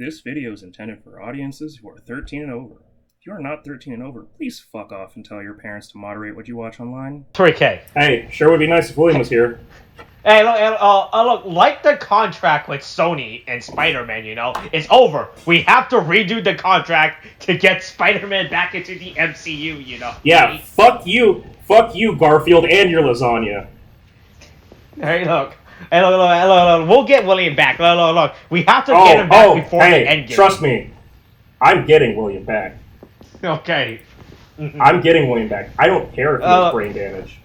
This video is intended for audiences who are 13 and over. If you are not 13 and over, please fuck off and tell your parents to moderate what you watch online. Tariq. Hey, sure would be nice if William was here. Hey, look, like the contract with Sony and Spider-Man, it's over. We have to redo the contract to get Spider-Man back into the MCU, Yeah, fuck you, Garfield, and your lasagna. Hey, look, we'll get William back. Look, we have to get him back before the end game. Trust me, I'm getting William back. Okay. I'm getting William back. I don't care if he has brain damage.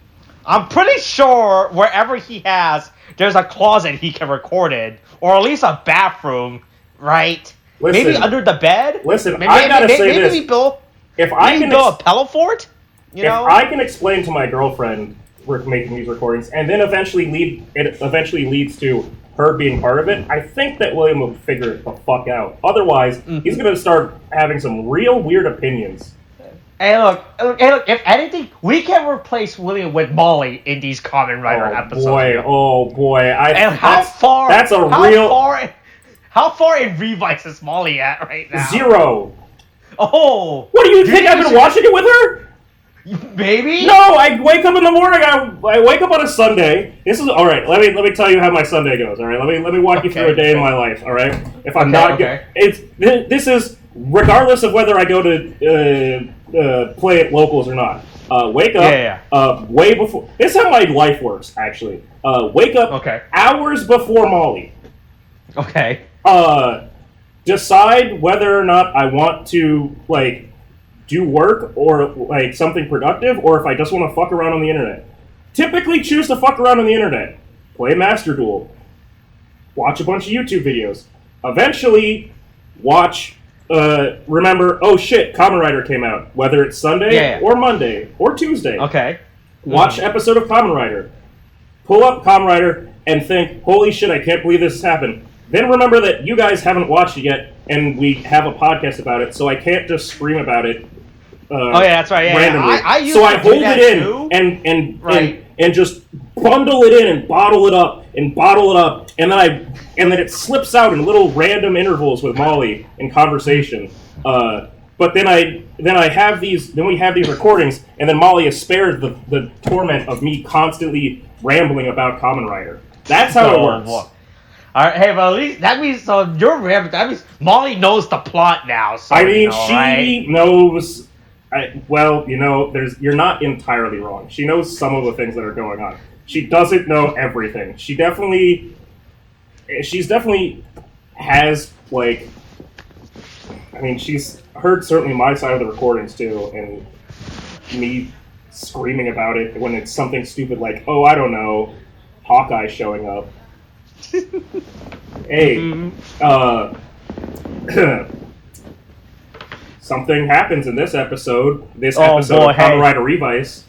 I'm pretty sure wherever he has, there's a closet he can record in, or at least a bathroom, right? Listen, maybe under the bed. Listen, I gotta say this. Maybe build a pillow fort. If I can explain to my girlfriend we're making these recordings, and then eventually leads to her being part of it, I think that William will figure it the fuck out. Otherwise, he's gonna start having some real weird opinions. Hey look, if anything, we can replace William with Molly in these Kamen Rider episodes. Oh boy. How far in Revice is Molly at right now? 0. Oh. What do you think I've been watching it with her? Maybe? No, I wake up in the morning, I wake up on a Sunday. This is alright, let me tell you how my Sunday goes, alright? Let me walk you through a day in my life, alright? If I'm this is regardless of whether I go to play at locals or not. Wake up way before. This is how my life works, actually. Wake up hours before Molly. Okay. Decide whether or not I want to do work or something productive, or if I just want to fuck around on the internet. Typically choose to fuck around on the internet. Play Master Duel. Watch a bunch of YouTube videos. Eventually, watch. Remember, oh shit, Kamen Rider came out. Whether it's Sunday or Monday or Tuesday. Okay. Watch episode of Kamen Rider. Pull up Kamen Rider and think, holy shit, I can't believe this has happened. Then remember that you guys haven't watched it yet, and we have a podcast about it, so I can't just scream about it. That's right. Yeah, randomly. I hold it in and just bundle it in and bottle it up, and then it slips out in little random intervals with Molly in conversation. But then we have these recordings, and then Molly is spared the torment of me constantly rambling about Kamen Rider. That's how it works. All right, hey, but at least that means that means Molly knows the plot now. So, she knows. You're not entirely wrong. She knows some of the things that are going on. She doesn't know everything. She's definitely has she's heard certainly my side of the recordings too, and me screaming about it when it's something stupid like, oh, I don't know, Hawkeye showing up. Hey, something happens in this episode. Of Kamen Rider Revice.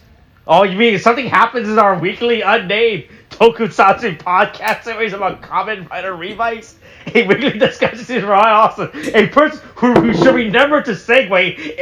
Oh, you mean something happens in our weekly unnamed tokusatsu podcast series about Kamen Rider Revice? A weekly discussion is really awesome. A person who should remember to segue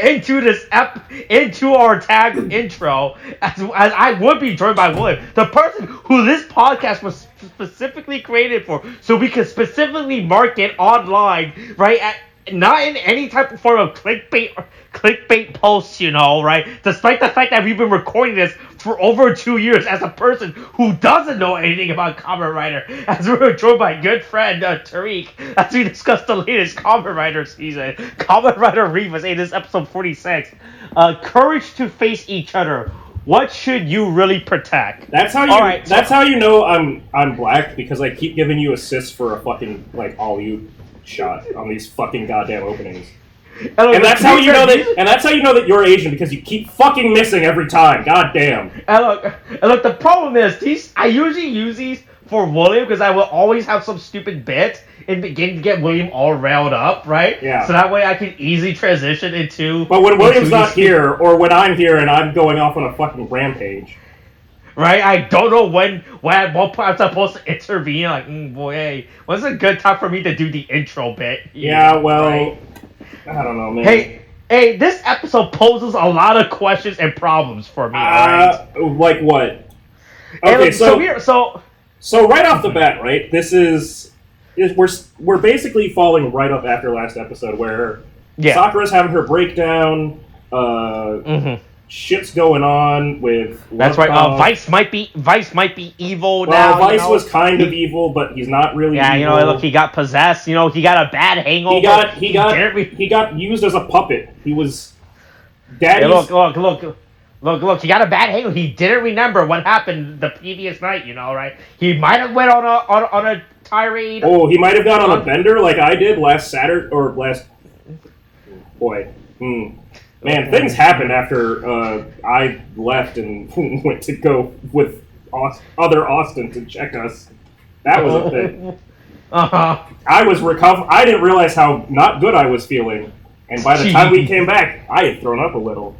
into our tag intro, as I would be joined by William, the person who this podcast was specifically created for, so we could specifically market online, right? Not in any type of form of clickbait posts, right? Despite the fact that we've been recording this for over 2 years as a person who doesn't know anything about Kamen Rider, as we were joined by good friend Tariq, as we discussed the latest Kamen Rider season, Kamen Rider Revice, this is episode 46. Courage to face each other. What should you really protect? That's how you know I'm black, because I keep giving you assists for a fucking alley-oop shot on these fucking goddamn openings. And that's how you know that you're Asian, because you keep fucking missing every time. God damn. And look, the problem is I usually use these for William because I will always have some stupid bit and begin to get William all riled up, right? Yeah. So that way I can easily transition into. But when William's not here, or when I'm here and I'm going off on a fucking rampage. Right, I don't know when at what point I'm supposed to intervene. Hey, when's a good time for me to do the intro bit? Yeah, right? I don't know, man. Hey, this episode poses a lot of questions and problems for me. Right? Like what? Okay, so right off the bat, right? This is we're basically falling right up after last episode where Sakura's having her breakdown. Shit's going on with. That's right. Vice might be evil now. Well, Vice was kind of evil, but he's not really. Yeah, evil. Look, he got possessed. He got a bad hangover. He got used as a puppet. He was. Daddy's... Look! He got a bad hangover. He didn't remember what happened the previous night. Right? He might have went on a tirade. Oh, he might have gone on a bender like I did last Saturday or last. Boy. Man, things happened after I left and went to go with other Austin to check us. That was a thing. I was I didn't realize how not good I was feeling. And by the time we came back, I had thrown up a little.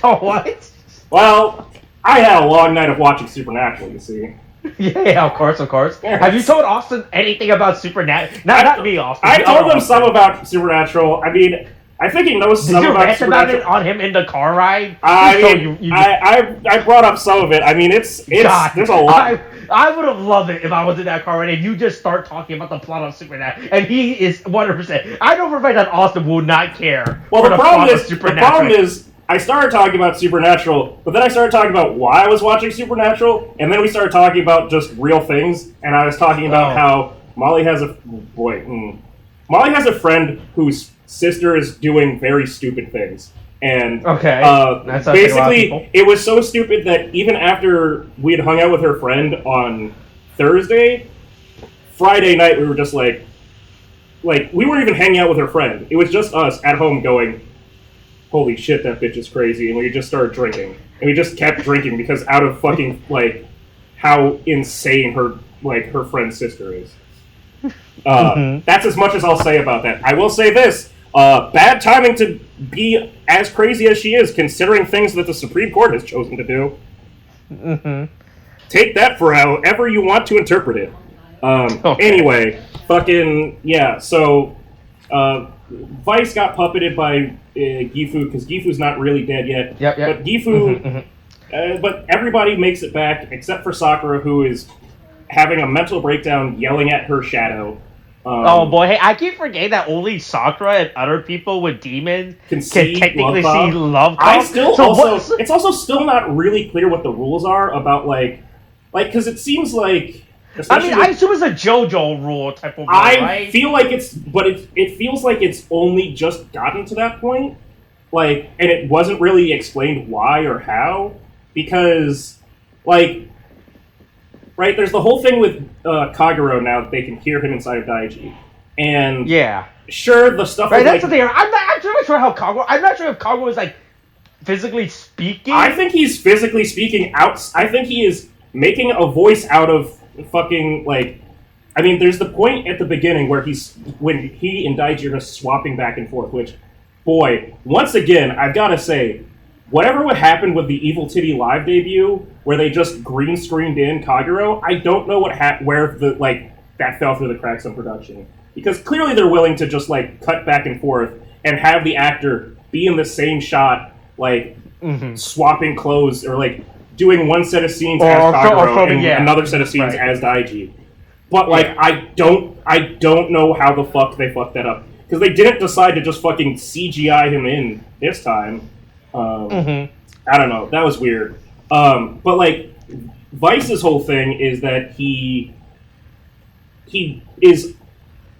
Oh, what? Well, I had a long night of watching Supernatural, you see. Yeah, of course. Yes. Have you told Austin anything about Supernatural? Not me, Austin. I told him some about Supernatural. I mean... I think he knows some about Supernatural. Did you rant about it on him in the car ride? I brought up some of it. I mean, there's a lot. I would have loved it if I was in that car ride and you just start talking about the plot of Supernatural. And he is 100%. I know for a fact that Austin will not care. Well, the problem is, I started talking about Supernatural, but then I started talking about why I was watching Supernatural, and then we started talking about just real things, and I was talking about how Molly has a friend whose sister is doing very stupid things. And basically, it was so stupid that even after we had hung out with her friend on Thursday, Friday night we were just like we weren't even hanging out with her friend. It was just us at home going, holy shit, that bitch is crazy. And we just started drinking. And we just kept drinking because out of fucking, how insane her friend's sister is. That's as much as I'll say about that. I will say this. Bad timing to be as crazy as she is, considering things that the Supreme Court has chosen to do. Take that for however you want to interpret it. Anyway, so Vice got puppeted by Gifu, because Gifu's not really dead yet. Yep. But Gifu... but everybody makes it back, except for Sakura, who is having a mental breakdown, yelling at her shadow. Oh boy, hey, I keep forgetting that only Sakura and other people with demons can technically see love. It's also still not really clear what the rules are about, because it seems like... I assume it's a JoJo rule type of rule, right? Feel like it feels like it's only just gotten to that point, and it wasn't really explained why or how, because, right, there's the whole thing with Kagero now that they can hear him inside of Daiji. And sure, the stuff that's the thing. I'm not sure how Kagero... I'm not sure if Kagero is, physically speaking. I think he's physically speaking out... I think he is making a voice out of fucking, I mean, there's the point at the beginning where when he and Daiji are just swapping back and forth, which, boy, once again, I've got to say, whatever would happen with the Evil Titty live debut, where they just green screened in Kagero, I don't know where that fell through the cracks in production. Because clearly they're willing to just, cut back and forth and have the actor be in the same shot, swapping clothes, or, doing one set of scenes as Kagero and another set of scenes as Daiji. But, I don't know how the fuck they fucked that up. Because they didn't decide to just fucking CGI him in this time. I don't know. That was weird. But Vice's whole thing is that he is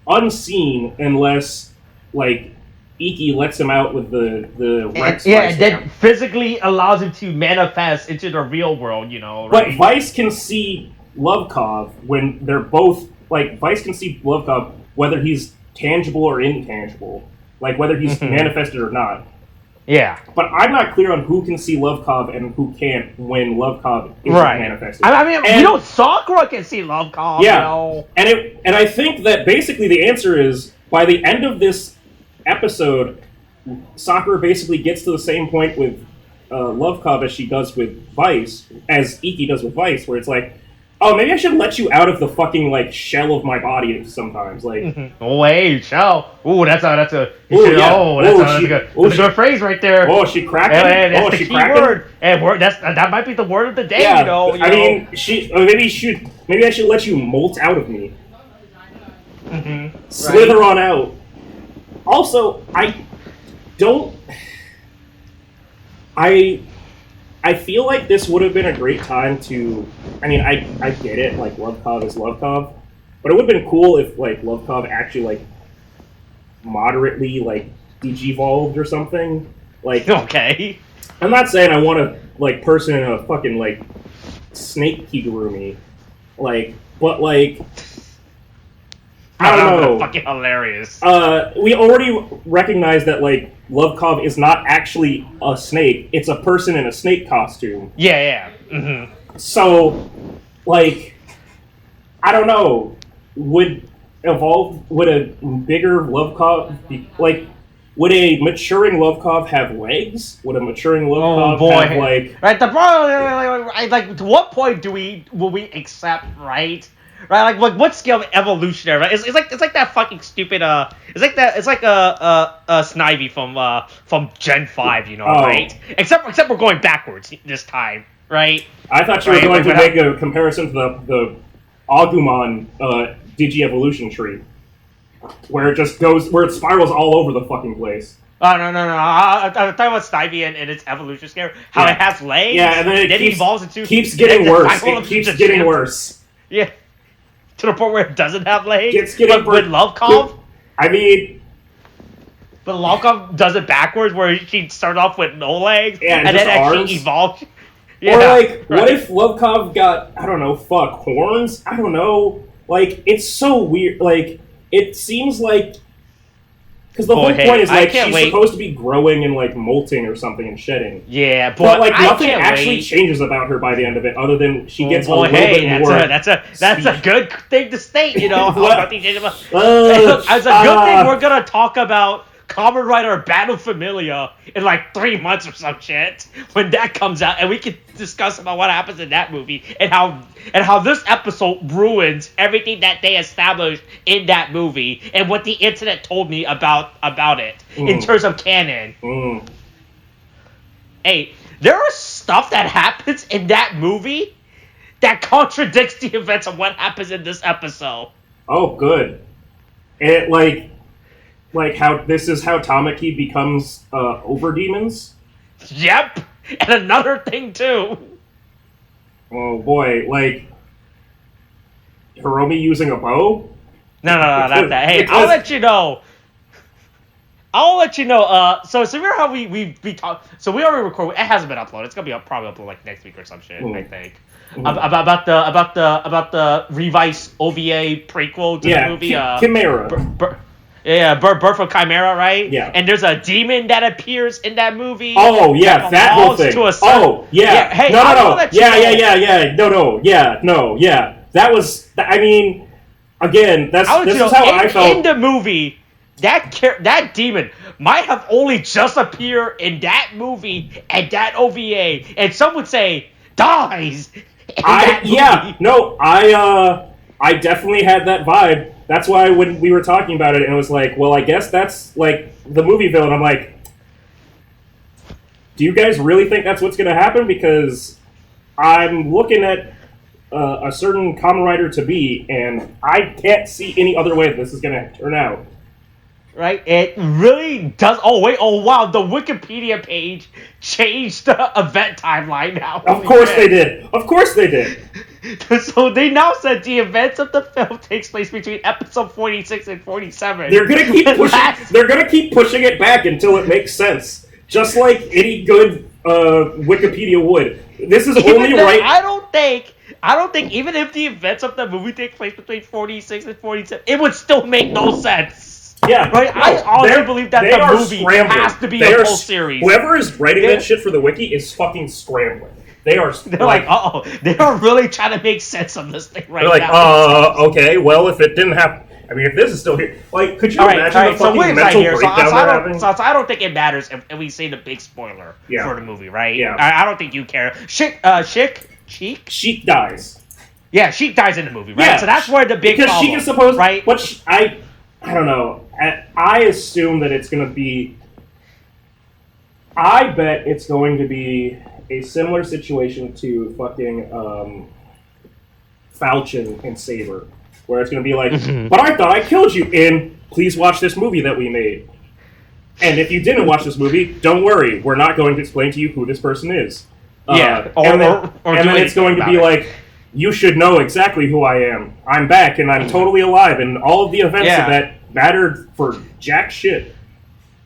unseen unless Iki lets him out with the Rex. And that physically allows him to manifest into the real world. Right? But Vice can see Lovekov when they're both Vice can see Lovekov whether he's tangible or intangible, whether he's manifested or not. Yeah. But I'm not clear on who can see Lovekov and who can't when Lovekov isn't manifested. I mean, Sakura can see Lovekov. Yeah. And I think that basically the answer is, by the end of this episode, Sakura basically gets to the same point with Lovekov as she does with Vice, as Iki does with Vice, where it's oh, maybe I should let you out of the fucking, shell of my body sometimes, Oh, hey, shell. Ooh, that's a good phrase right there. Oh, she cracked it? That's the key word. And that might be the word of the day, mean, maybe I should let you molt out of me. slither on out. Also, I feel like this would have been a great time to. I mean, I get it. Like, Lovecov is Lovecov, but it would have been cool if like Lovecov actually like moderately like digivolved or something. Like, okay. I'm not saying I want a like person in a fucking like snake kigurumi, like, but like. I don't know. Fucking hilarious. We already recognize that like Lovecov is not actually a snake; it's a person in a snake costume. Yeah. Mm-hmm. So, like, I don't know. Would a bigger Lovecov be like? Would a maturing Lovecov have legs? Would a maturing Lovecov have like? Right. The problem, like, to what point will we accept, right? Right, like what scale of evolutionary? Right, it's like that fucking stupid it's like a Snivy from Gen 5, you know, right? Except we're going backwards this time, right? I thought you were going to make a comparison to the Agumon Digi-evolution tree, where it spirals all over the fucking place. Oh no! I'm talking about Snivy and its evolution scale. How it has legs. Yeah, and then it evolves into keeps getting worse. It keeps getting worse. Yeah. To the point where it doesn't have legs? But with Lovecov? I mean... But Lovecov does it backwards, where she starts off with no legs, and then arms. actually evolves. Yeah, or, like, what if Lovecov got, I don't know, horns? I don't know. Like, it's so weird. Like, it seems like... Because the whole point is, like, she's supposed to be growing and, like, molting or something and shedding. Yeah, but like, nothing actually changes about her by the end of it, other than she gets a little bit more... That's a good thing to state, you know. Nothing changes about... As a good thing, we're going to talk about Kamen Rider Battle Familia in, like, 3 months or some shit, when that comes out, and we can discuss about what happens in that movie, and how this episode ruins everything that they established in that movie, and what the internet told me about it in terms of canon. Hey, there is stuff that happens in that movie that contradicts the events of what happens in this episode. Oh, good. It like how this is how Tamaki becomes over-demons? Yep, and another thing too. Oh boy, like Hiromi using a bow? No, not that. Hey, I'll let you know. So remember how we talked. So we already recorded. It hasn't been uploaded. It's gonna be probably uploaded like next week or some shit. I think. About the Revice OVA prequel to the movie. Chimera. Birth of Chimera, right? Yeah. And there's a demon that appears in that movie. Oh yeah, that whole thing. Yeah. Hey, no. Yeah. That was. I mean, again, this is how I felt in the movie. That demon might have only just appeared in that movie and that OVA, and some would say dies. I definitely had that vibe. That's why when we were talking about it, and it was like, well, I guess that's like the movie villain. I'm like, do you guys really think that's what's going to happen? Because I'm looking at a certain Kamen Rider to be, and I can't see any other way that this is going to turn out. Right? It really does. Oh, wait. Oh, wow. The Wikipedia page changed the event timeline now. Of course they did. So they now said the events of the film takes place between episode 46 and 47. They're gonna keep pushing. They're gonna keep pushing it back until it makes sense, just like any good Wikipedia would. This is only right. I don't think even if the events of the movie take place between 46 and 47, it would still make no sense. Yeah, right. No, I honestly believe that the movie has to be a full series. Whoever is writing that shit for the wiki is fucking scrambling. They're like, they are really trying to make sense of this thing right now. They're like, okay, well, if it didn't happen, I mean, if this is still here, like, could you imagine the fucking mental breakdown they're having? So I don't think it matters if we say the big spoiler for the movie, right? Yeah. I don't think you care. Sheik dies. Yeah, Sheik dies in the movie, right? Yeah, so that's where the big because problem, Sheik is supposed, right? But I don't know. I assume that it's going to be. I bet it's going to be a similar situation to fucking Falchion and Saber, where it's going to be like, but I thought I killed you in, please watch this movie that we made. And if you didn't watch this movie, don't worry, we're not going to explain to you who this person is. Yeah, and then it's going to be like, you should know exactly who I am. I'm back, and I'm totally alive, and all of the events of that mattered for jack shit.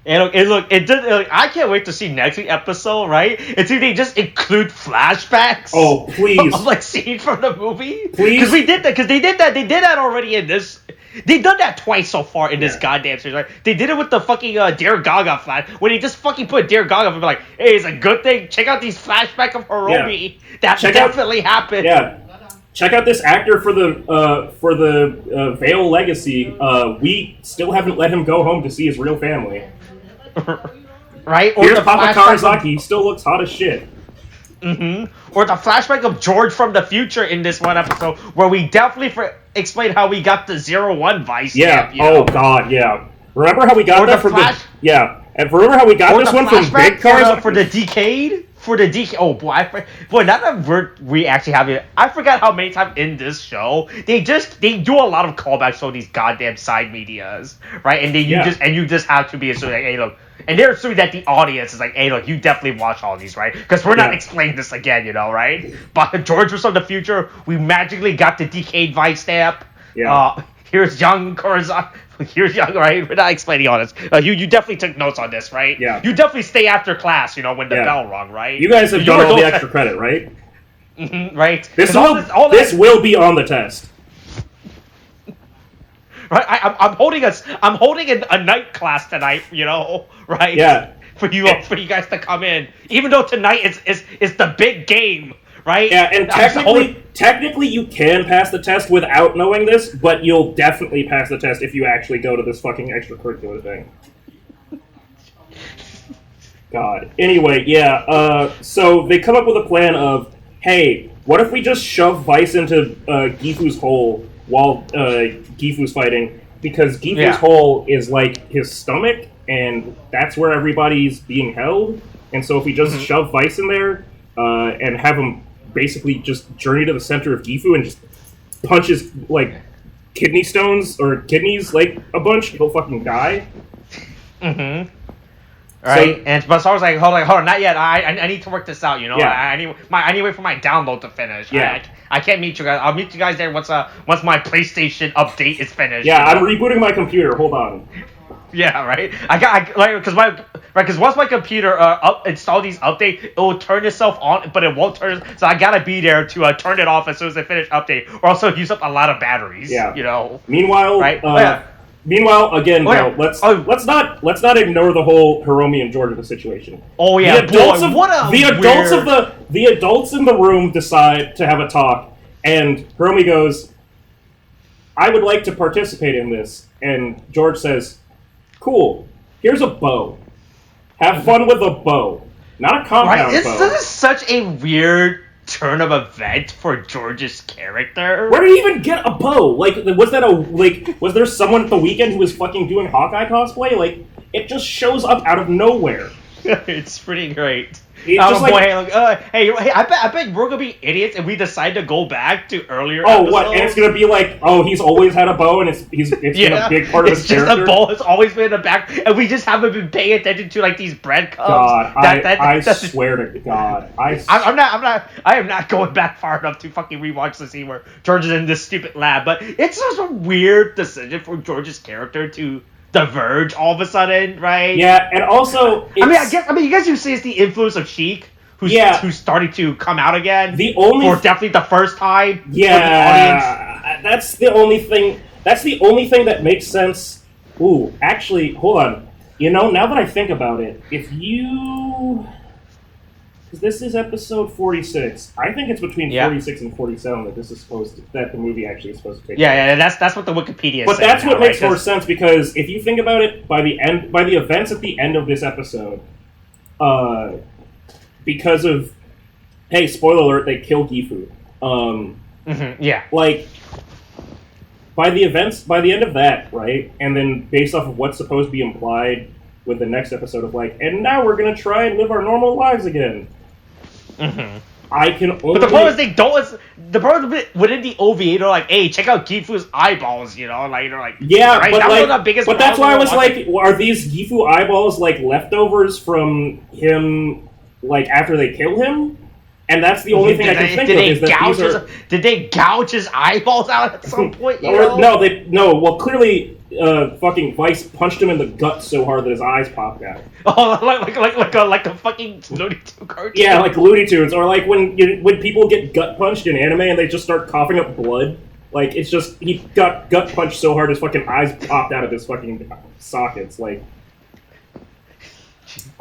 And it did. I can't wait to see next week's episode, right? It's either they just include flashbacks. Oh, please! Of like scenes from the movie. Please, because we did that. Because they did that. They did that already in this. They've done that twice so far in this goddamn series, right? They did it with the fucking Dear Gaga flash, when they just fucking put Dear Gaga and be like, hey, it's a good thing. Check out these flashbacks of Hiromi. Yeah. That definitely happened. Yeah. Check out this actor for the Veil Legacy. We still haven't let him go home to see his real family. Right? Or here's Papa Karazaki. He still looks hot as shit. Or the flashback of George from the future in this one episode, where we definitely explain how we got the 01 Vice. Yeah. Stamp, oh God. Yeah. Remember how we got that from the And remember how we got this one from Big Cars for the Decade. For the DK, oh boy, now that we actually have it, I forgot how many times in this show they do a lot of callbacks to these goddamn side medias, right? And you just have to be assuming, like, hey, look, and they're assuming that the audience is like, hey, look, you definitely watch all these, right? Because we're not explaining this again, right? But George was from the future. We magically got the Decade Vice stamp. Yeah. Here's young Kurzak. Here's young, right? We're not explaining all this. You definitely took notes on this, right? Yeah. You definitely stay after class, when the bell rung, right? You guys have done all the extra credit, right? Right. This will be on the test. Right. I'm holding a night class tonight, right? Yeah. For you guys to come in, even though tonight is the big game. Right? Yeah, and technically you can pass the test without knowing this, but you'll definitely pass the test if you actually go to this fucking extracurricular thing. God. Anyway, so they come up with a plan of, hey, what if we just shove Vice into Gifu's hole while Gifu's fighting? Because Gifu's hole is like his stomach, and that's where everybody's being held. And so if we just shove Vice in there and have him basically just journey to the center of Gifu and just punches like kidney stones or kidneys like a bunch, he'll fucking die. Right, but so I was like, hold on, not yet. I need to work this out. I need wait for my download to finish. Yeah. I can't meet you guys. I'll meet you guys there once my PlayStation update is finished. Yeah, I'm rebooting my computer. Hold on. Yeah, right. Because once my computer install these updates, it will turn itself on, but it won't turn. So I gotta be there to turn it off as soon as I finish update, or also use up a lot of batteries. Yeah. Meanwhile, right. Meanwhile, again, let's not ignore the whole Hiromi and Jordan situation. Oh yeah, the adults in the room decide to have a talk, and Hiromi goes, "I would like to participate in this," and George says, "Cool. Here's a bow. Have fun with a bow, not a compound bow." This is such a weird turn of event for George's character. Where did he even get a bow? Like, was there someone at the weekend who was fucking doing Hawkeye cosplay? Like, it just shows up out of nowhere. It's pretty great. Hey, I bet we're gonna be idiots if we decide to go back to earlier episodes. What? And it's gonna be like, he's always had a bow, and it's been a big part of his character. It's just a bow has always been in the back, and we just haven't been paying attention to like these breadcrumbs. God, I swear to God, I am not going back far enough to fucking rewatch the scene where George is in this stupid lab. But it's just a weird decision for George's character to diverge all of a sudden, right? Yeah, and also, you guess you see it's the influence of Sheik, who's starting to come out again. For definitely the first time. Yeah, that's the only thing. That's the only thing that makes sense. Ooh, actually, hold on. Now that I think about it, because this is episode 46. I think it's between 46 and 47 that the movie actually is supposed to take place. Yeah, that's what the Wikipedia. But that's what makes more sense, because if you think about it, by the events at the end of this episode, because of, hey, spoiler alert, they kill Gifu. Like, by the end of that, right, and then based off of what's supposed to be implied with the next episode of like, and now we're gonna try and live our normal lives again. I can only. But the problem is they don't. The problem is within the OVA, they're like, "Hey, check out Gifu's eyeballs," you know, like they're like, yeah, right? but that like, was the biggest. but that's why I was like, are these Gifu eyeballs like leftovers from him, like after they kill him? And that's the only thing I can think of is that these are. Did they gouge his eyeballs out at some point? Well, clearly, fucking Vice punched him in the gut so hard that his eyes popped out. Oh, like a fucking Looney Tunes cartoon. Yeah, like Looney Tunes, or like when people get gut punched in anime and they just start coughing up blood. Like it's just he got gut punched so hard his fucking eyes popped out of his fucking sockets. Like.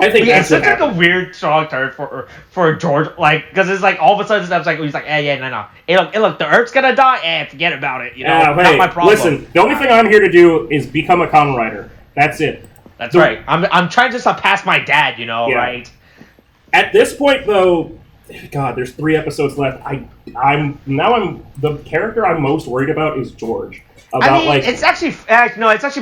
I think it's such like a weird strong turn for George, like because it's like all of a sudden it's like he's like, no. Hey, look, the Earth's gonna die, forget about it. You know, not my problem. Listen, the only thing I'm here to do is become a Kamen Rider. That's it. That's right. I'm trying to pass my dad. You know, right? At this point, though, God, there's 3 episodes left. I'm the character I'm most worried about is George. It's actually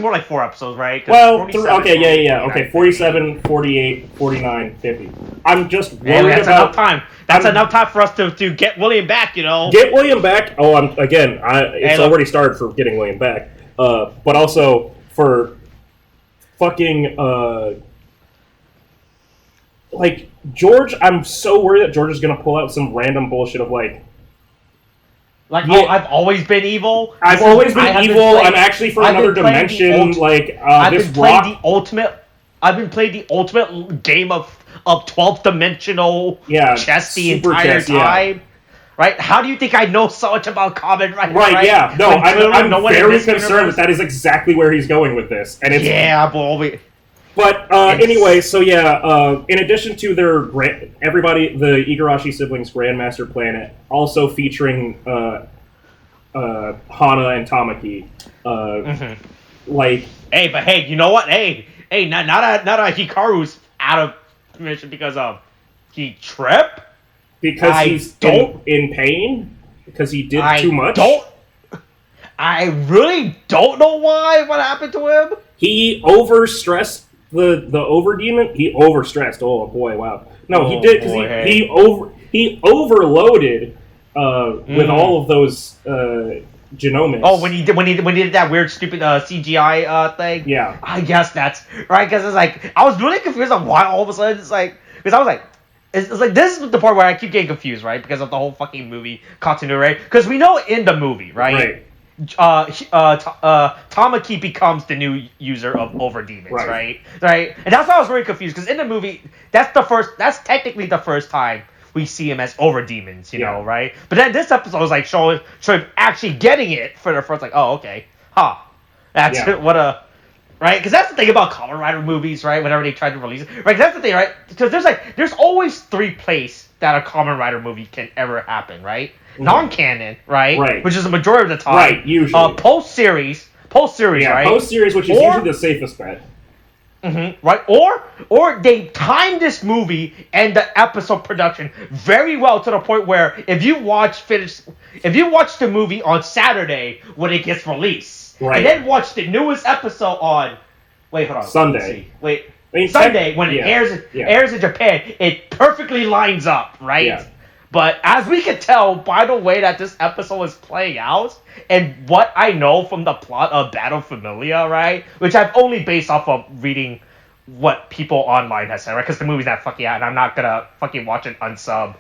more like 4 episodes, right? Well, okay, 47, 48, 49, 50. I'm just worried that's enough time. That's enough time for us to get William back, you know? Get William back? Oh, it's already started for getting William back. But also for fucking, like, George, I'm so worried that George is going to pull out some random bullshit of, I've always been evil. I'm actually from another dimension. I've been playing the ultimate game of 12th dimensional chess the entire time. Right? How do you think I know so much about Kamen Rider? Right? Yeah. No, I'm very concerned that is exactly where he's going with this, and it's But anyway, so in addition to their the Igarashi siblings' Grandmaster Planet, also featuring Hana and Tamaki, hey, you know what? Hey, not a Hikaru's out of commission because he tripped. Because he's in pain. Because he did too much. I really don't know why. What happened to him? He overstressed. The overdemon, he overstressed. Oh boy, wow! No, he did because he overloaded with all of those genomics. Oh, when he did that weird stupid CGI thing. Yeah, I guess that's right. Because it's like I was really confused on why all of a sudden it's like because I was like. It's like this is the part where I keep getting confused, right? Because of the whole fucking movie continuity, right? Because we know in the movie, right? Tamaki becomes the new user of Overdemons, right? And that's why I was very confused because in the movie, that's technically the first time we see him as Overdemons, you know, right? But then this episode was like showing actually getting it for the first, like, oh, okay, that's what a. Right, because that's the thing about Kamen Rider movies, right? Whenever they try to release it, right? That's the thing, right? Because there's always 3 places that a Kamen Rider movie can ever happen, right? Non-canon, right? Which is the majority of the time. Right, usually. Post-series, right? Post-series, which is usually the safest bet. Right? Or they time this movie and the episode production very well to the point where if you watch the movie on Saturday when it gets released, and then watch the newest episode on Sunday. Sunday when it airs in Japan, it perfectly lines up, right? Yeah. But as we can tell by the way that this episode is playing out, and what I know from the plot of Battle Familia, right? Which I've only based off of reading what people online have said, right? Because the movie's not fucking out, and I'm not gonna fucking watch an unsub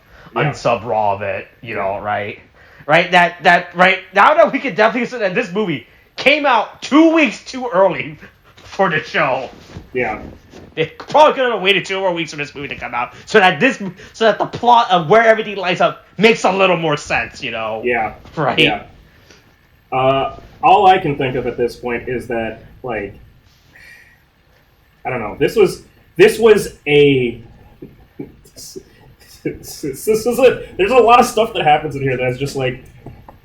raw of it, you know, right? Right? That right now that we can definitely say that this movie came out 2 weeks too early for the show. Yeah. They probably could have waited 2 more weeks for this movie to come out, so that the plot of where everything lines up makes a little more sense, you know? Yeah. Right. Yeah. All I can think of at this point is that, like, I don't know. This was a. There's a lot of stuff that happens in here that's just like,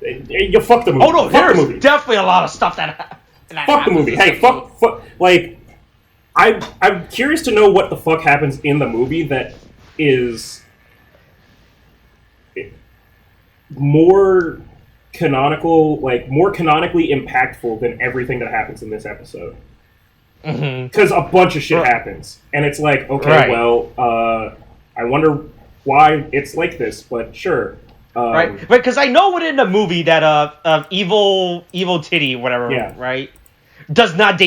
you fuck the movie. Oh no, there's definitely a lot of stuff that fuck the movie. Hey, fuck. Like, I'm curious to know what the fuck happens in the movie that is more canonically impactful than everything that happens in this episode. Because a bunch of shit happens, and it's like, okay, well, I wonder why it's like this, but sure. Right, because I know within the movie that evil titty whatever, Yeah. right, is not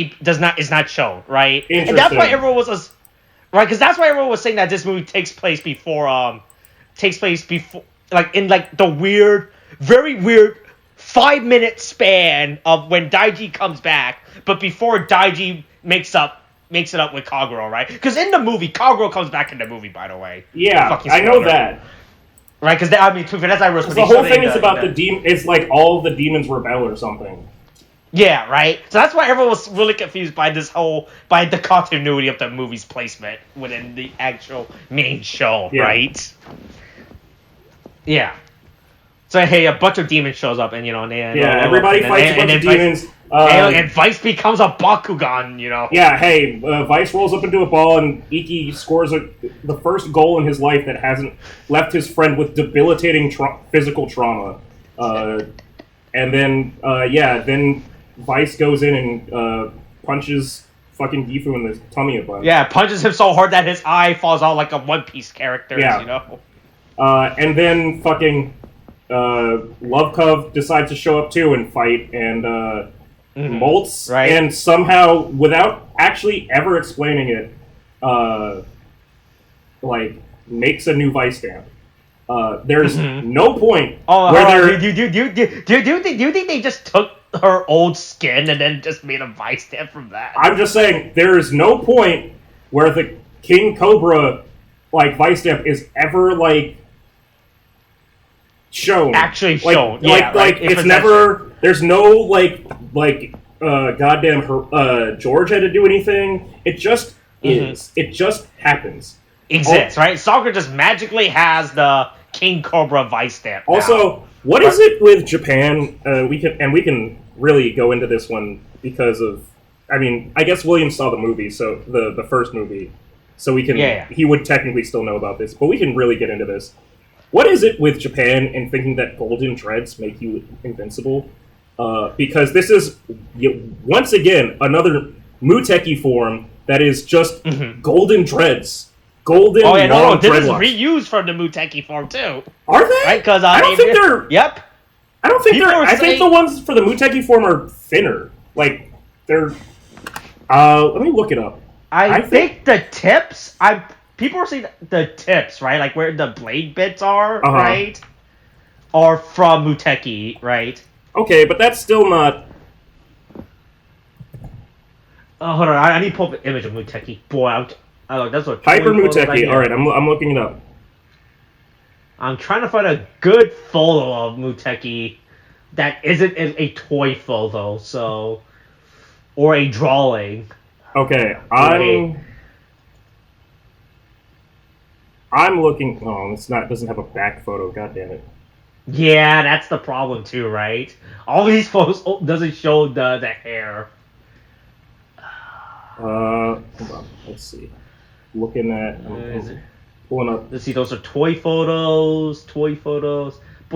shown, right, and Interesting. that's why everyone was right, because that's why everyone was saying that this movie takes place before like in like the very weird 5-minute span of when Daiji comes back, but before Daiji makes it up with Kaguro, right? Because in the movie, Kaguro comes back in the movie, by the way. Yeah, I know that. Right, because I mean, that's ironic. The whole thing is about the demon. It's like all the demons rebel or something. Yeah, right. So that's why everyone was really confused by the continuity of the movie's placement within the actual main show, right? Yeah. So hey, a bunch of demons shows up, and everybody fights a bunch of demons. And Vice becomes a Bakugan, Yeah, hey, Vice rolls up into a ball, and Iki scores the first goal in his life that hasn't left his friend with debilitating physical trauma. And then, then Vice goes in and punches fucking Gifu in the tummy a bunch. Yeah, punches him so hard that his eye falls out like a One Piece character, And then fucking Love Cove decides to show up too and fight, and molts, right. And somehow, without actually ever explaining it, makes a new Vice stamp. There's no point where do you think they just took her old skin and then just made a Vice stamp from that? I'm just saying, there is no point where the King Cobra Vice stamp is ever shown. Actually shown. It's never. There's no goddamn George had to do anything. It just is. It just happens. Exists, right? Soccer just magically has the King Cobra Vice stamp. Also, what is it with Japan? We can really go into this one because of. I mean, I guess William saw the movie, so the first movie, so we can. He would technically still know about this, but we can really get into this. What is it with Japan and thinking that golden dreads make you invincible? Because this is, once again, another Muteki form that is just golden dreads. Golden long this dreadlocks. is reused from the Muteki form, too. Are they? Right, because I don't think they're... Yep. I don't think they're... I think the ones for the Muteki form are thinner. They're... let me look it up. I think the tips... People are saying the tips, right? Where the blade bits are, right? Are from Muteki, right? Okay, but that's still not... Hold on, I need to pull up an image of Muteki. Boy, that's what... Hyper Muteki, alright, I'm looking it up. I'm trying to find a good photo of Muteki that isn't a toy photo, so... Or a drawing. Okay, I'm looking... Oh, it's not. It doesn't have a back photo. God damn it. Yeah, that's the problem too, right? All these photos doesn't show the hair. Hold on. Let's see. Looking at... I'm pulling up... Let's see, those are toy photos. Boy,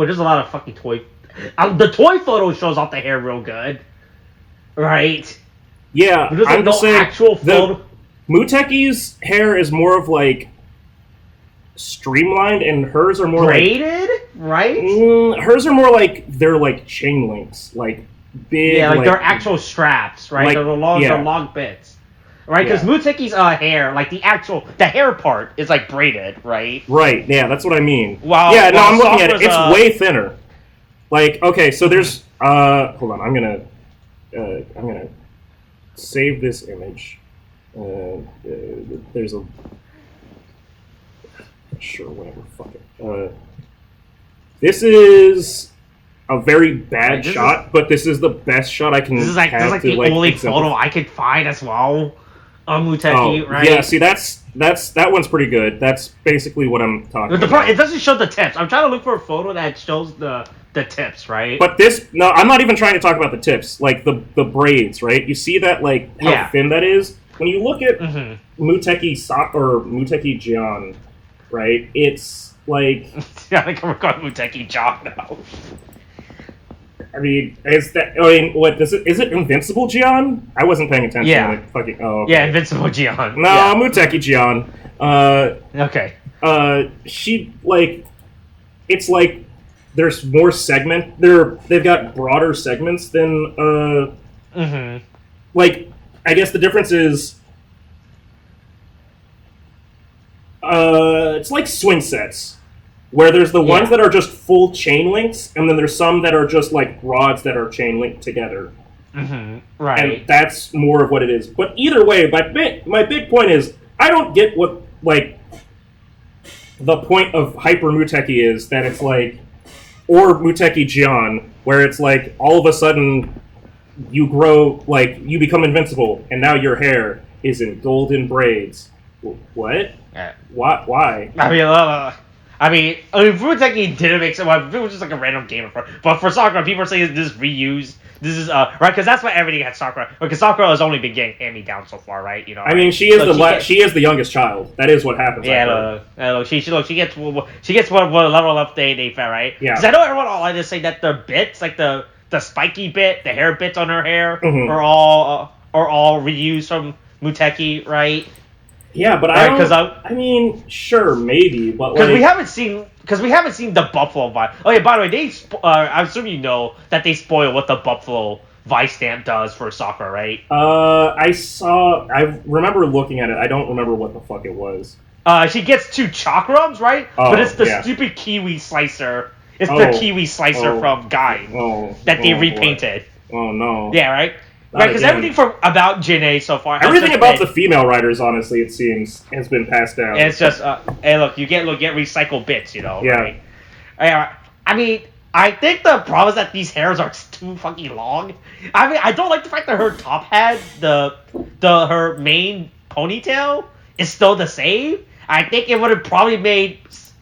there's a lot of fucking toy... the toy photo shows off the hair real good. Right? Yeah, I'm just saying... Actual photo. Muteki's hair is more of streamlined, and hers are more braided, right? Hers are more they're chain links, big. Yeah, they're actual straps, right? They're long bits, right? Because Muteki's hair, the hair part is braided, right? Right. Yeah, that's what I mean. Wow. Yeah. No, I'm looking at it. It's way thinner. Okay, so there's. Hold on. I'm gonna save this image. There's a. Sure, whatever. Fuck it. This is a very bad shot, but this is the best shot I can. This is the only photo I could find as well on Muteki, right? Yeah, see, that one's pretty good. That's basically what I'm talking about. It doesn't show the tips. I'm trying to look for a photo that shows the tips, right? But I'm not even trying to talk about the tips, the braids, right? You see that, how thin that is? When you look at Muteki or Muteki Jian, right? It's yeah, I think we're calling Muteki John now. I mean, is that? I mean, what is it? Is it Invincible Jian? I wasn't paying attention. Yeah. Like, fucking. Oh. Okay. Yeah, Invincible Jian. No, yeah. Muteki Jian. Okay. She like, it's like there's more segment. They've got broader segments than Like, I guess the difference is, it's like swing sets. Where there's the ones that are just full chain links, and then there's some that are just like rods that are chain linked together. Right. And that's more of what it is. But either way, my big point is, I don't get what, like, the point of Hyper Muteki is, that it's like, or Muteki Jian, where it's like, all of a sudden, you grow, like, you become invincible, and now your hair is in golden braids. What? Why? I mean, Muteki didn't make sense. Well, it was just like a random game. But for Sakura, people are saying this is reused. This is right, because that's why everything had Sakura. Because Sakura has only been getting hand me down so far, right? You know. I mean, she is she is the youngest child. That is what happens. Yeah, she gets what level up they found, right? Yeah. Because I know everyone all I just say that the bits, like the spiky bit, the hair bits on her hair, are all reused from Muteki, right? Yeah, but I mean, sure, maybe, but because we haven't seen the Buffalo Vice. Oh yeah, by the way, I assume you know that they spoil what the Buffalo Vice stamp does for Sakura, right? I remember looking at it. I don't remember what the fuck it was. She gets 2 chakrams, right? But it's the stupid kiwi slicer. It's the kiwi slicer from Guy that they repainted. Boy. Oh no. Yeah, right. Right, because everything about Janae so far... Everything about the female writers, honestly, it seems, has been passed down. It's just, hey, look, you get recycled bits, you know, right? I mean, I think the problem is that these hairs are too fucking long. I mean, I don't like the fact that her top hat, her main ponytail, is still the same. I think it would have probably made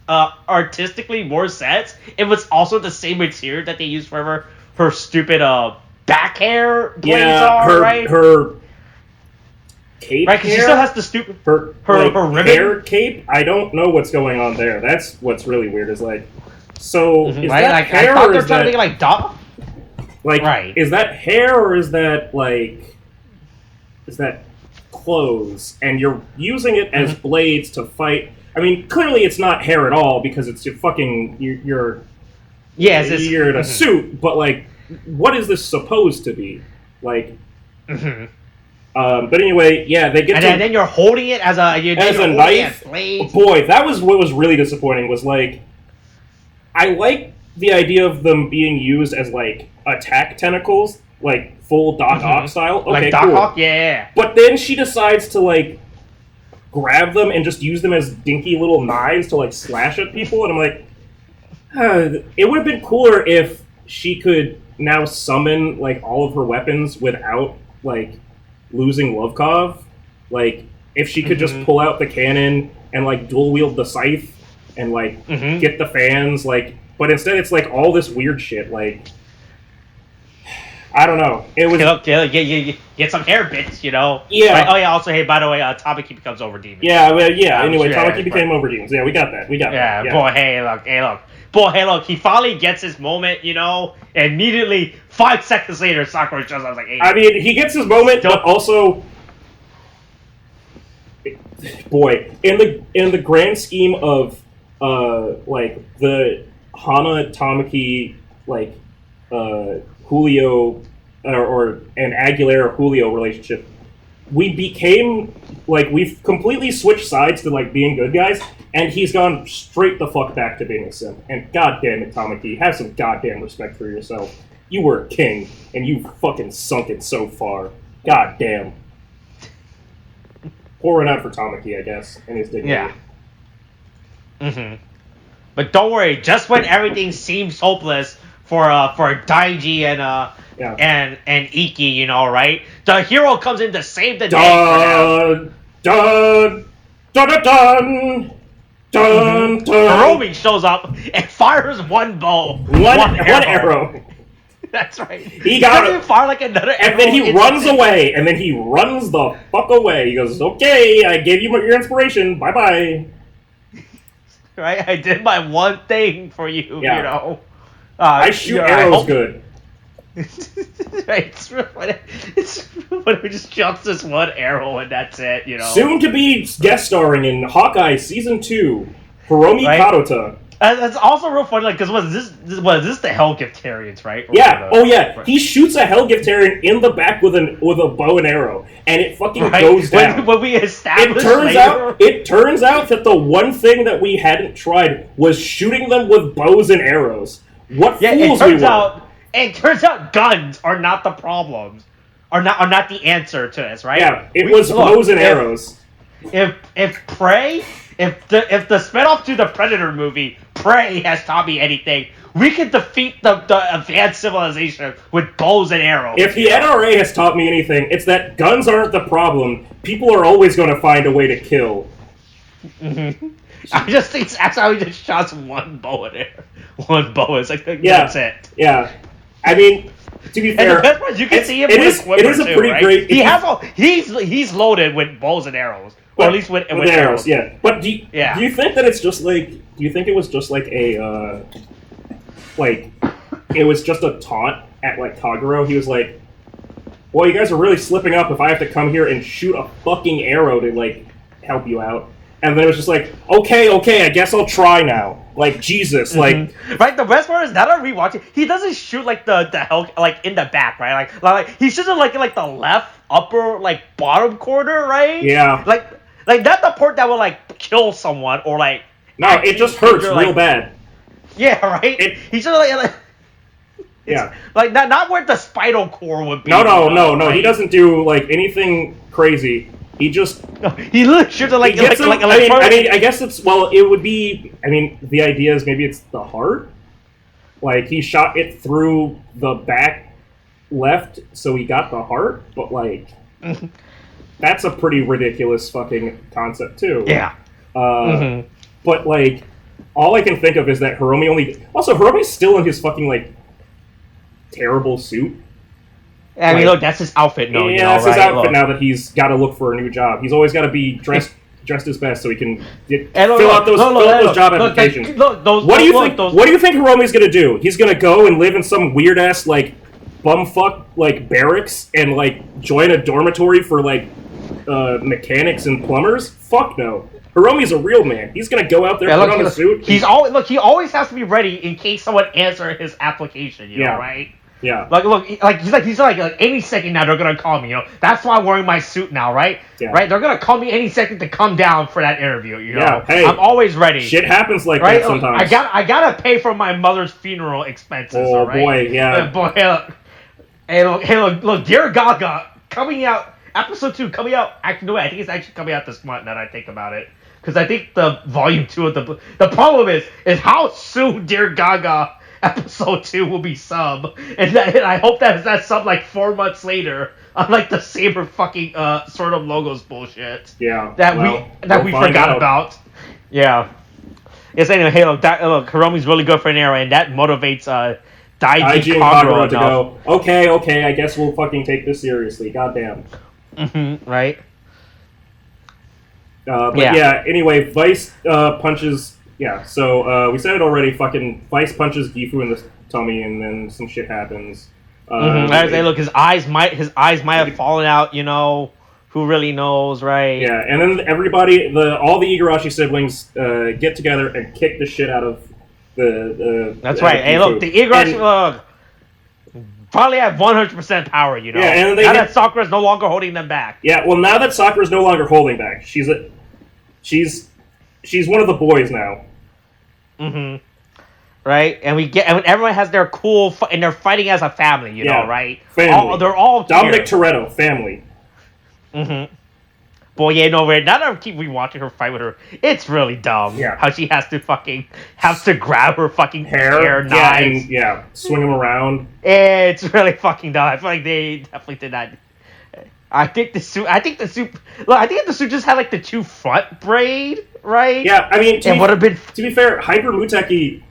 artistically more sense if it was also the same material that they used for her stupid, back hair blades right? Her cape right, because she still has the stupid... Her ribbon? Hair cape? I don't know what's going on there. That's what's really weird, is like... So, is right? that like, hair, I thought or they're is trying that... to make like, like, right. Is that hair, or is that, like... Is that clothes? And you're using it as blades to fight... I mean, clearly it's not hair at all, because it's your fucking... You're in a suit, but, like... What is this supposed to be? Like, but anyway, yeah, they get and then you're holding it as a knife. Boy, that was what was really disappointing. Was like, I like the idea of them being used as like attack tentacles, like full Doc Ock style. Okay, like Doc Ock, yeah. But then she decides to like grab them and just use them as dinky little knives to like slash at people, and I'm like, it would have been cooler if she could now summon like all of her weapons without like losing Lovkov. Like if she could just pull out the cannon and like dual wield the scythe and like get the fans, like, but instead it's like all this weird shit. Like, I don't know. It was get some hair bits, you know. Yeah. Like, oh yeah. Also, hey, by the way, Tamaki becomes over demons. Yeah. Well, yeah. Anyway, Tamaki became over demons. Yeah, we got that. Yeah. Boy, hey, look. Boy, hey, look, he finally gets his moment, you know, and immediately, 5 seconds later, Sakura shows up. I was like, hey. I mean, he gets his moment, but also, boy, in the grand scheme of, like, the Hana Tamaki, like, Julio, or an Aguilera-Julio relationship, we became, like, we've completely switched sides to, like, being good guys, and he's gone straight the fuck back to being a simp. And goddamn it, Tamaki, have some goddamn respect for yourself. You were a king, and you fucking sunk it so far. Goddamn. Pour it out for Tamaki, I guess, and his dignity. Yeah. But don't worry, just when everything seems hopeless for Daiji and Iki, you know, right? The hero comes in to save the day for them. Dun, dun, dun, dun. Dun, dun. Hiromi shows up and fires one bow. One arrow. That's right. He got it. Fire like another arrow. And then he runs away. And then he runs the fuck away. He goes, okay, I gave you your inspiration. Bye-bye. Right? I did my one thing for you, you know. I shoot arrows good. It's really just jumps this one arrow and that's it, you know. Soon to be guest starring in Hawkeye Season 2, Hiromi Right? Karota. That's also real funny, like, because was this the Hellgiftarians, right? Yeah. Right. He shoots a Hellgiftarian in the back with a bow and arrow, and it fucking goes down. When we established it turns out that the one thing that we hadn't tried was shooting them with bows and arrows. What fools we were! It turns out guns are not the problems, are not the answer to this, right? Yeah, it was bows and arrows. If Prey. If the spinoff to the Predator movie, Prey, has taught me anything, we can defeat the advanced civilization with bows and arrows. If the NRA has taught me anything, it's that guns aren't the problem. People are always going to find a way to kill. Mm-hmm. I just think that's how he just shots one bow and arrow. One bow is like, that's it. Yeah. I mean, to be fair, and the best part, you can see him with a it is a pretty right? great... He's loaded with bows and arrows. Or at least with arrows. Yeah. But do you think that it's just like... Do you think it was just like a... like, it was just a taunt at, like, Kagero? He was like, well, you guys are really slipping up if I have to come here and shoot a fucking arrow to, like, help you out. And then it was just like, okay, I guess I'll try now. Like, Jesus, like... Right, the best part is, now that I'm rewatching, he doesn't shoot, like, the hell, like, in the back, right? Like he shoots it, like, in, like, the left, upper, like, bottom corner, right? Yeah. Like, not the part that will, like, kill someone, or, like... No, it just hurts real bad. Yeah, right? He's just, like... Yeah. Like, not where the spinal cord would be. No, right? He doesn't do, like, anything crazy. He just... He literally shoots it, like... I guess it's... Well, it would be... I mean, the idea is maybe it's the heart? Like, he shot it through the back left, so he got the heart, but, like... That's a pretty ridiculous fucking concept, too. Yeah. But, like, all I can think of is that Hiromi only... Also, Hiromi's still in his fucking, like, terrible suit. I mean, look, that's his outfit now. Yeah, that's his outfit now that he's got to look for a new job. He's always got to be dressed his best so he can fill out those job applications. What do you think Hiromi's going to do? He's going to go and live in some weird-ass, like, bumfuck, like, barracks and, like, join a dormitory for, like, mechanics and plumbers? Fuck no. Hiromi's a real man. He's gonna go out there, put on a suit. He always has to be ready in case someone answers his application. You know, right? Yeah. He's like any second now they're gonna call me. You know, that's why I'm wearing my suit now, right? Yeah. Right? They're gonna call me any second to come down for that interview. You know? Yeah. Hey, I'm always ready. Shit happens like that sometimes. I gotta pay for my mother's funeral expenses. Oh, all right? Boy, yeah. Boy, look, Dear Gaga coming out. Episode 2 coming out. Actually, no, I think it's actually coming out this month. Now that I think about it, because I think the volume 2 of the problem is how soon Dear Gaga episode 2 will be sub, and I hope that's sub like 4 months later, unlike the Saber fucking sort of logos bullshit. Yeah. That we forgot about. Yeah. Yes. Anyway, hey, look, Hiromi's really good for an arrow, and that motivates Daiji and Kagero to go. Okay, I guess we'll fucking take this seriously. Goddamn. Right. Anyway, Vice punches... Yeah, so we said it already, fucking Vice punches Gifu in the tummy, and then some shit happens. I say, look, his eyes might have fallen out, you know... Who really knows, right? Yeah, and then everybody, all the Igarashi siblings get together and kick the shit out of the That's right. Hey, look, the Igarashi... Finally have 100% power, you know. Yeah, and now that Sakura's no longer holding them back. Yeah, well, now that Sakura's no longer holding back, she's one of the boys now. Right, and everyone has their cool, and they're fighting as a family, you know, right? Family. They're all Dominic here. Toretto, family. Boy, yeah, no, now that I keep rewatching her fight with her, it's really dumb. Yeah. How she has to grab her fucking hair knives. Yeah, swing them around. It's really fucking dumb. I feel like they definitely did not. I think the suit just had like the 2 front braid, right? Yeah, I mean, to be fair, Hyper Muteki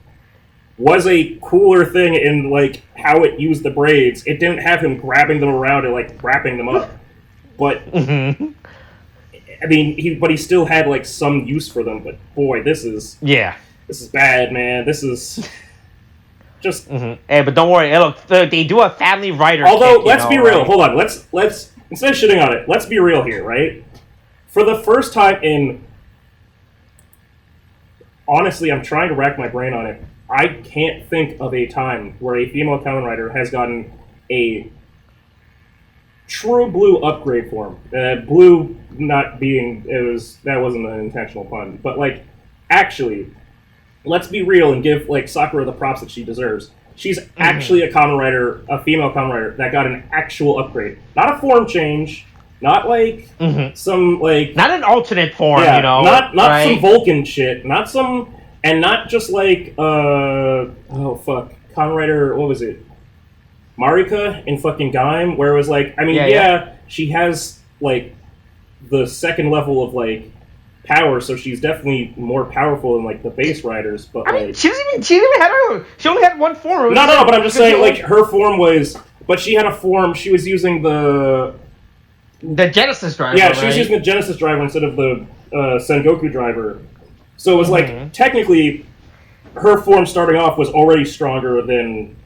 was a cooler thing in like how it used the braids. It didn't have him grabbing them around and like wrapping them up, but. I mean, he still had like some use for them. But boy, this is bad, man. This is Just Hey, but don't worry. Hey, look, they do a family writer. although, kit, let's be real. right? Hold on. Let's instead of shitting on it, let's be real here, right? For the first time in, honestly, I'm trying to rack my brain on it. I can't think of a time where a female Kamen Rider has gotten a true blue upgrade form. Blue not being that wasn't an intentional pun, but like actually, let's be real and give like Sakura the props that she deserves. She's actually a Kamen Rider, a female Kamen Rider that got an actual upgrade, not a form change, not like some like not an alternate form, not right? some Vulcan shit, not some, and not just like oh fuck, Kamen Rider, what was it? Marika in fucking Gaim, where it was like, I mean, she has like the second level of like power, so she's definitely more powerful than like the base riders. But I mean, she only had one form. No, but I'm just saying, like her form was, but she had a form. She was using the Genesis driver. Yeah, she was using the Genesis driver instead of the Sengoku driver. So it was like technically, her form starting off was already stronger than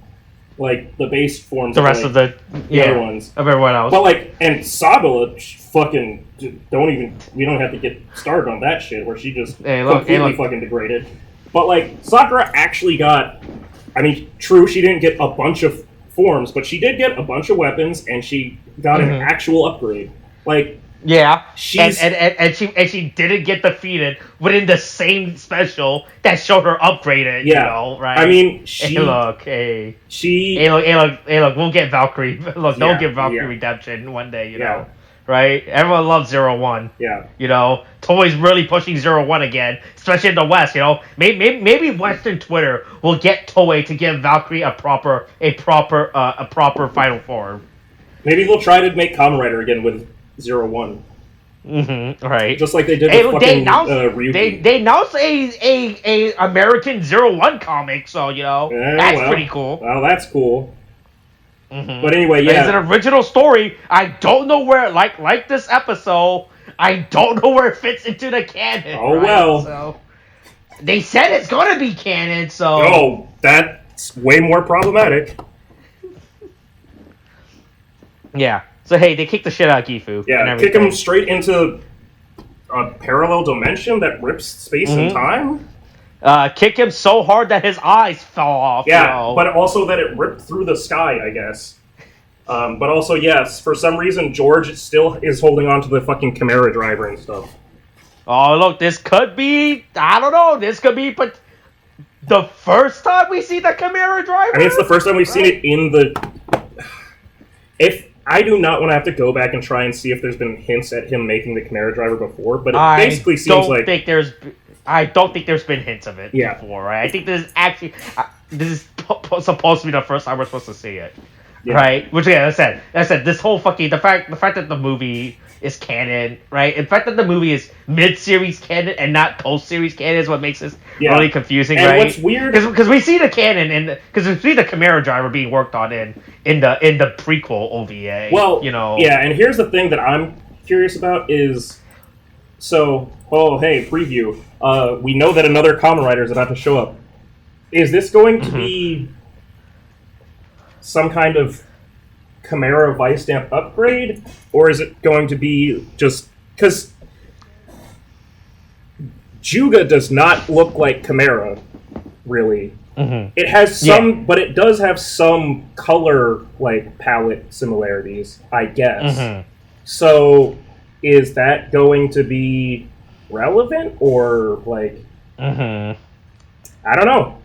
like the base forms. The rest of the other ones of everyone else. But like, and Sabila fucking we don't have to get started on that shit where she just completely fucking degraded. But like, Sakura actually got, I mean, true, she didn't get a bunch of forms, but she did get a bunch of weapons, and she got an actual upgrade. Like, she's and she didn't get defeated within the same special that showed her upgraded. Right? I mean, look, we'll get Valkyrie. Look, they'll get Valkyrie Redemption one day. You know. Right? Everyone loves 0-1. Yeah. Toei's really pushing 0-1 again, especially in the West. Maybe Western Twitter will get Toei to give Valkyrie a proper final form. Maybe they'll try to make Kamen Rider again with 0-1. Right. Just like they did with fucking Ryuki. They announced a American 0-1 comic, so that's pretty cool. Well, that's cool. But anyway, it's an original story. I don't know where, like this episode, I don't know where it fits into the canon. Oh, right? Well. So, they said it's gonna be canon, so. Oh, that's way more problematic. Yeah. So hey, they kicked the shit out of Gifu. Yeah, kick him straight into a parallel dimension that rips space and time. Kick him so hard that his eyes fell off. Yeah, but also that it ripped through the sky, I guess. But also, yes, for some reason, George still is holding on to the fucking Chimera driver and stuff. Oh, look, this could be, I don't know, this could be, but the first time we see the Chimera driver? I mean, it's the first time we've seen it in the... I do not want to have to go back and try and see if there's been hints at him making the Chimera driver before, but it basically seems like... I don't think there's been hints of it before, right? I think this is actually... this is supposed to be the first time we're supposed to see it. Yeah. Right? Which, I said, this whole fucking... The fact that the movie is canon, right? In fact that the movie is mid-series canon and not post-series canon is what makes this really confusing, and right? What's weird... Because we see the canon, and because we see the Chimera driver being worked on in the prequel OVA. Well, yeah, and here's the thing that I'm curious about is... So, hey, preview. We know that another Kamen Rider is about to show up. Is this going to be some kind of Chimera Vice Stamp upgrade? Or is it going to be just... Because Juga does not look like Chimera, really. It has some... But it does have some color, palette similarities, I guess. So... Is that going to be relevant or I don't know.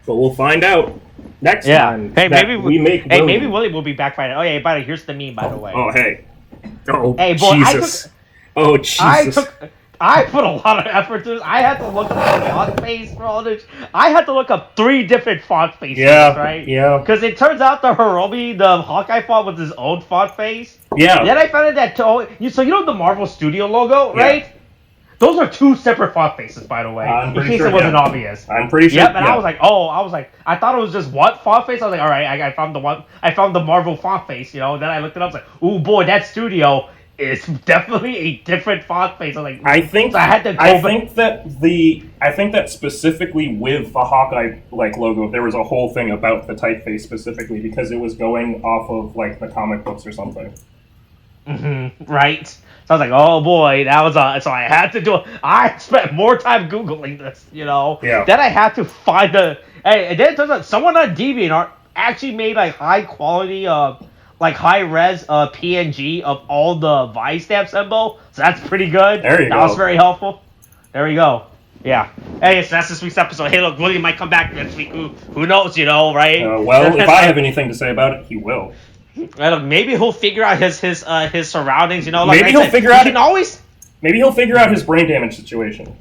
But we'll find out next time. Hey, maybe Willie will be back by now. Oh yeah, by the way, here's the meme, by the way. Oh hey. Oh hey, boy, Jesus. Jesus. I put a lot of effort to this. I had to look up the font face for all this. I had to look up 3 different font faces, right? Yeah. Because it turns out the Hiromi, the Hawkeye font, was his own font face. Yeah. Then I found out that so the Marvel Studio logo, right? Those are 2 separate font faces, by the way, in case it wasn't obvious. I'm pretty sure. Yep, and I was like, I thought it was just one font face. I was like, all right, I found the Marvel font face, Then I looked it up, I was like, ooh boy, that studio is definitely a different font face. I'm like, I think so I had to go I think that specifically with the Hawkeye like logo, there was a whole thing about the typeface specifically because it was going off of like the comic books or something. Right. So I was like, oh boy, that was so I had to do it. I spent more time Googling this, Yeah. Then I had to find and then it turns out someone on DeviantArt actually made like high quality like high res PNG of all the Vice stamp symbol. So that's pretty good. There you go. That was very helpful. There we go. Yeah. Hey, so that's this week's episode. Hey, look, William might come back next week. Who knows, right? Well, if I have anything to say about it, he will. Maybe he'll figure out his surroundings. Like Maybe he'll figure out. Maybe he'll figure out his brain damage situation.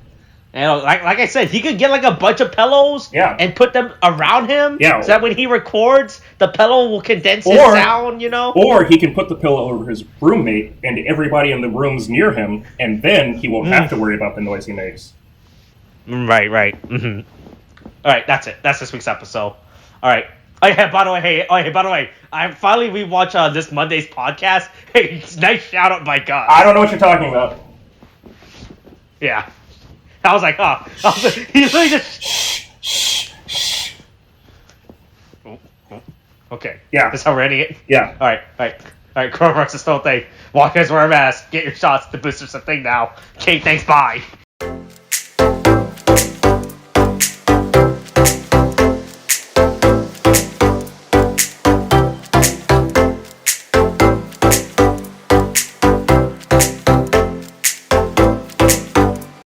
Like I said, he could get like a bunch of pillows and put them around him so that when he records, the pillow will condense his sound, Or he can put the pillow over his roommate and everybody in the rooms near him, and then he won't have to worry about the noise he makes. Right. Mm-hmm. All right, that's it. That's this week's episode. All right. By the way, I finally rewatched this Monday's podcast. Hey, nice shout out by God. I don't know what you're talking about. Yeah. I was like, he's really just. Okay. Yeah. That's how we're ending it? Yeah. All right. Coronavirus is still a thing. Walk guys, wear a mask. Get your shots. The boosters a thing now. Okay, thanks. Bye.